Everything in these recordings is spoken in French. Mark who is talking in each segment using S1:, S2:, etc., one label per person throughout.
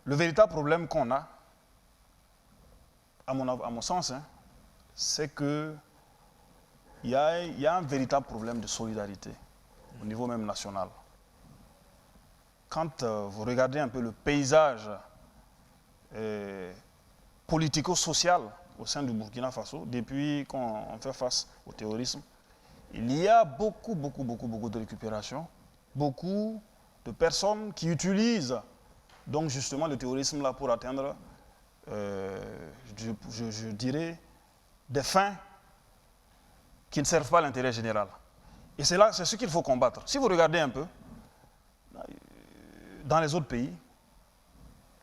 S1: Le véritable problème qu'on a, à mon sens, hein, c'est qu'il y a un véritable problème de solidarité au niveau même national. Quand vous regardez un peu le paysage politico-social au sein du Burkina Faso, depuis qu'on fait face au terrorisme, il y a beaucoup de récupération, beaucoup de personnes qui utilisent donc justement le terrorisme là pour atteindre, je dirais, des fins qui ne servent pas à l'intérêt général. Et c'est ce qu'il faut combattre. Si vous regardez un peu, dans les autres pays,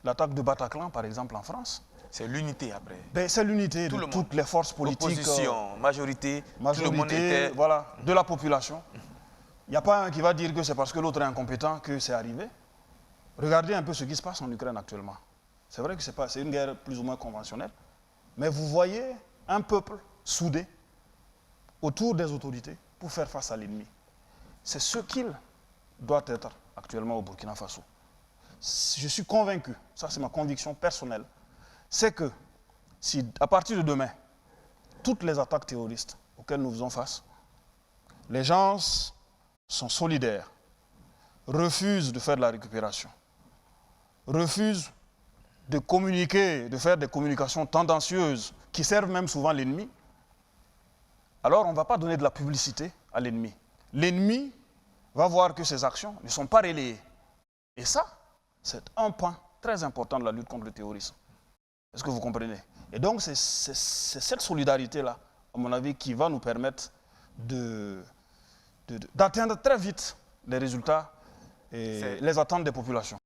S1: l'attaque de Bataclan, par exemple, en France.
S2: C'est l'unité après.
S1: C'est l'unité de toutes les forces politiques.
S2: Opposition, majorité, tout le monde était...
S1: Voilà, de la population. Il n'y a pas un qui va dire que c'est parce que l'autre est incompétent que c'est arrivé. Regardez un peu ce qui se passe en Ukraine actuellement. C'est vrai que c'est une guerre plus ou moins conventionnelle, mais vous voyez un peuple soudé autour des autorités pour faire face à l'ennemi. C'est ce qu'il doit être actuellement au Burkina Faso. Je suis convaincu, ça c'est ma conviction personnelle, c'est que si à partir de demain, toutes les attaques terroristes auxquelles nous faisons face, les gens sont solidaires, refusent de faire de la récupération, refusent de communiquer, de faire des communications tendancieuses qui servent même souvent l'ennemi, alors on ne va pas donner de la publicité à l'ennemi. L'ennemi va voir que ses actions ne sont pas relayées. Et ça, c'est un point très important de la lutte contre le terrorisme. Est-ce que vous comprenez? Et donc, c'est cette solidarité-là, à mon avis, qui va nous permettre d'atteindre très vite les résultats et les attentes des populations.